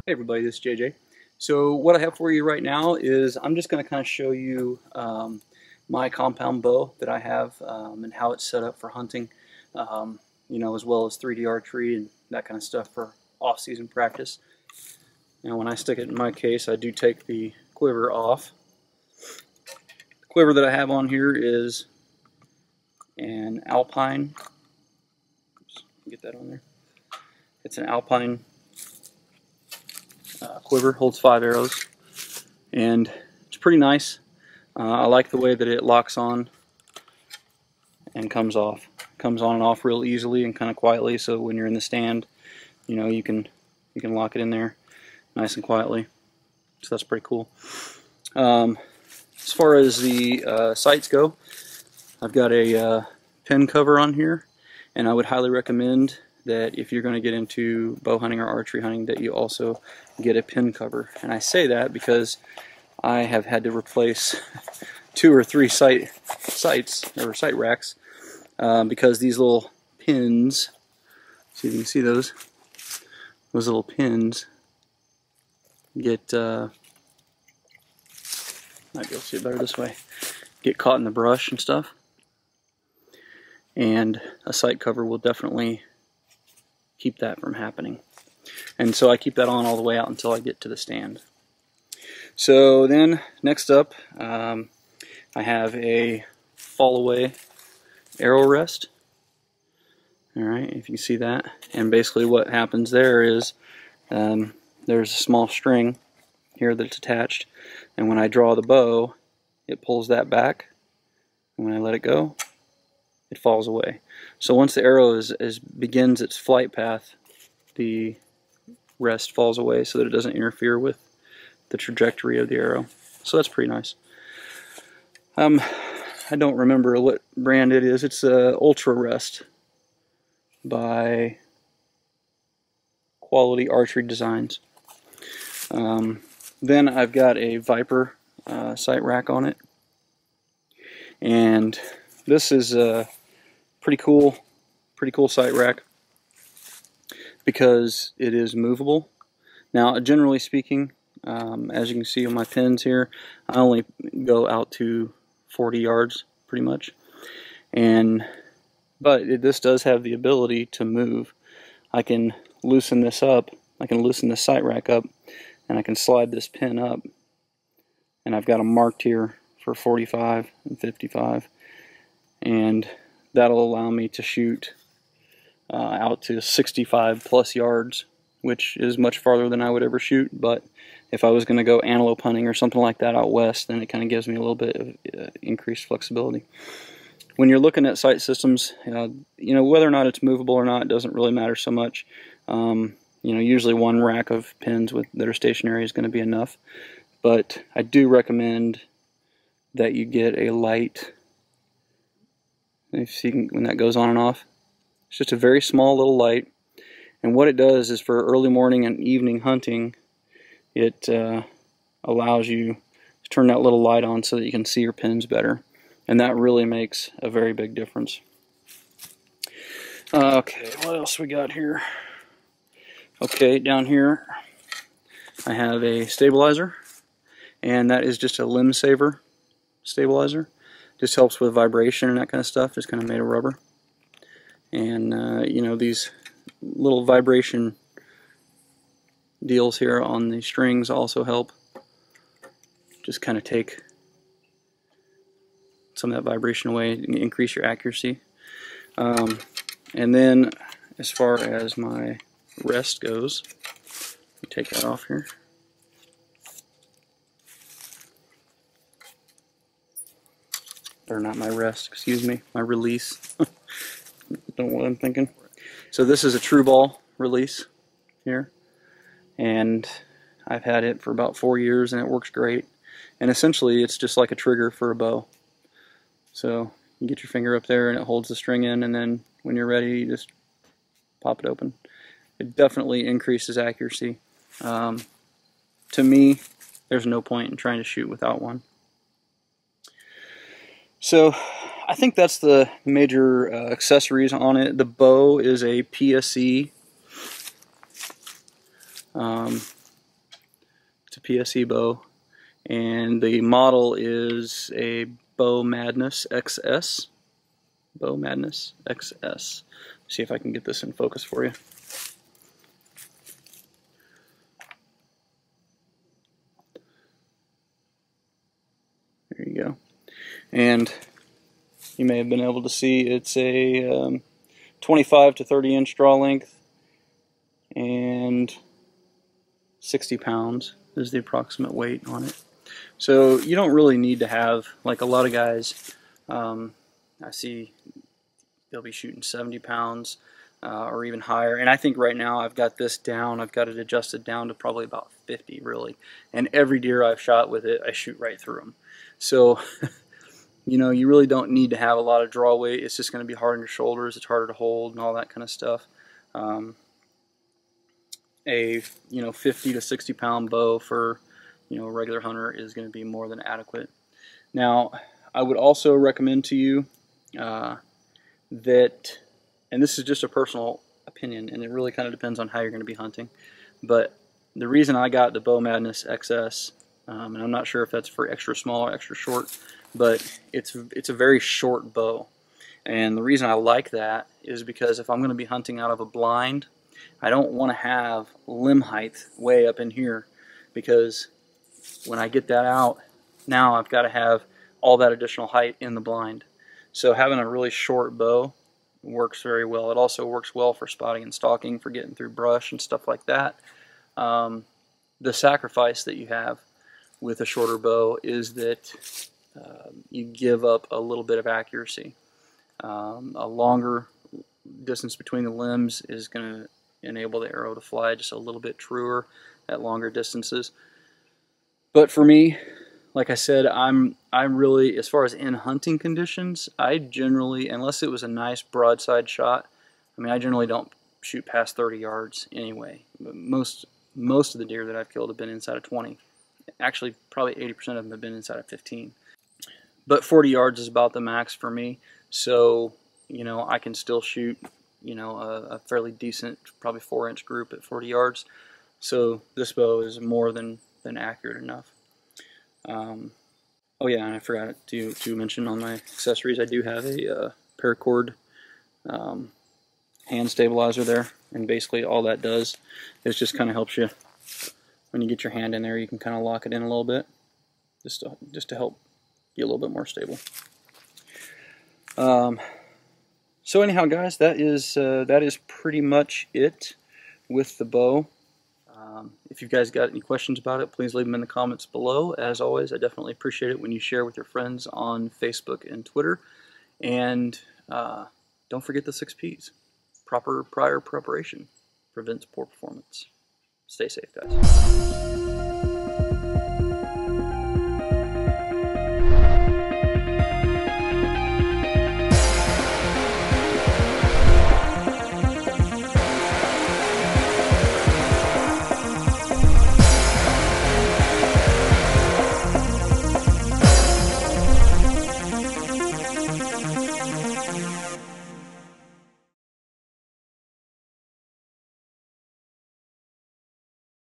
Hey everybody, this is JJ. So what I have for you right now is I'm just going to kind of show you my compound bow that I have and how it's set up for hunting, you know, as well as 3D archery and that kind of stuff for off-season practice. Now when I stick it in my case, I do take the quiver off. The quiver that I have on here is an Alpine. Oops, get that on there. It's an Alpine quiver, holds 5 arrows, and it's pretty nice. I like the way that it locks on and comes off. Comes on and off real easily and kind of quietly, so when you're in the stand, you know, you can lock it in there nice and quietly. So that's pretty cool. As far as the sights go, I've got a pin cover on here, and I would highly recommend that if you're going to get into bow hunting or archery hunting, that you also get a pin cover. And I say that because I have had to replace 2 or 3 sights or sight racks because these little pins, see if you can see those little pins get, might be able to see it better this way, get caught in the brush and stuff. And a sight cover will definitely keep that from happening. And so I keep that on all the way out until I get to the stand. So then next up, I have a fall away arrow rest. Alright, if you see that. And basically what happens there is there's a small string here that's attached, and when I draw the bow, it pulls that back, and when I let it go, it falls away. So once the arrow begins its flight path, the rest falls away so that it doesn't interfere with the trajectory of the arrow. So that's pretty nice. I don't remember what brand it is. It's Ultra Rest by Quality Archery Designs. Then I've got a Viper sight rack on it, and this is a pretty cool sight rack because it is movable. Now, generally speaking, as you can see on my pins here, I only go out to 40 yards pretty much, but this does have the ability to move. I can loosen this up, I can loosen this sight rack up, and I can slide this pin up, and I've got them marked here for 45 and 55, and that'll allow me to shoot out to 65 plus yards, which is much farther than I would ever shoot. But if I was going to go antelope hunting or something like that out west, then it kind of gives me a little bit of increased flexibility. When you're looking at sight systems, you know, whether or not it's movable or not doesn't really matter so much. You know, usually one rack of pins that are stationary is going to be enough. But I do recommend that you get a light. If you can, when that goes on and off, it's just a very small little light, and what it does is for early morning and evening hunting, it allows you to turn that little light on so that you can see your pins better, and that really makes a very big difference. Okay, what else we got here? Okay, down here I have a stabilizer, and that is just a limb saver stabilizer. Just helps with vibration and that kind of stuff. It's kind of made of rubber. And, you know, these little vibration deals here on the strings also help. Just kind of take some of that vibration away and increase your accuracy. And then, as far as my rest goes, let me take that off here. Or not my rest, excuse me, my release. Don't know what I'm thinking. So this is a true ball release here, and I've had it for about 4 years and it works great. And essentially it's just like a trigger for a bow. So you get your finger up there and it holds the string in, and then when you're ready you just pop it open. It definitely increases accuracy. To me, there's no point in trying to shoot without one. So I think that's the major accessories on it. The bow is a PSE a PSE bow, and the model is a Bow Madness XS. Bow Madness XS. See if I can get this in focus for you. There you go. And you may have been able to see it's a 25 to 30 inch draw length, and 60 pounds is the approximate weight on it. So you don't really need to have, like a lot of guys, I see they'll be shooting 70 pounds or even higher. And I think right now I've got this down, I've got it adjusted down to probably about 50 really. And every deer I've shot with it, I shoot right through them. So, you know, you really don't need to have a lot of draw weight. It's just going to be hard on your shoulders, it's harder to hold and all that kind of stuff. A 50 to 60 pound bow for a regular hunter is going to be more than adequate. Now, I would also recommend to you that, and this is just a personal opinion, and it really kind of depends on how you're going to be hunting, but the reason I got the Bow Madness XS, and I'm not sure if that's for extra small or extra short, but it's a very short bow, and the reason I like that is because if I'm going to be hunting out of a blind, I don't want to have limb height way up in here, because when I get that out, now I've got to have all that additional height in the blind. So having a really short bow works very well. It also works well for spotting and stalking, for getting through brush and stuff like that. The sacrifice that you have with a shorter bow is that you give up a little bit of accuracy. A longer distance between the limbs is going to enable the arrow to fly just a little bit truer at longer distances. But for me, like I said, I'm really, as far as in hunting conditions, I generally, unless it was a nice broadside shot, I mean, I generally don't shoot past 30 yards anyway. But most of the deer that I've killed have been inside of 20. Actually, probably 80% of them have been inside of 15. But 40 yards is about the max for me. So, I can still shoot, a fairly decent, probably 4-inch group at 40 yards. So this bow is more than accurate enough. Oh yeah, and I forgot to mention on my accessories, I do have a Paracord hand stabilizer there, and basically all that does is just kind of helps you, when you get your hand in there, you can kind of lock it in a little bit, just to help get a little bit more stable. So anyhow, guys, that is pretty much it with the bow. If you guys got any questions about it, please leave them in the comments below. As always, I definitely appreciate it when you share with your friends on Facebook and Twitter. And don't forget the 6 P's. Proper prior preparation prevents poor performance. Stay safe, guys.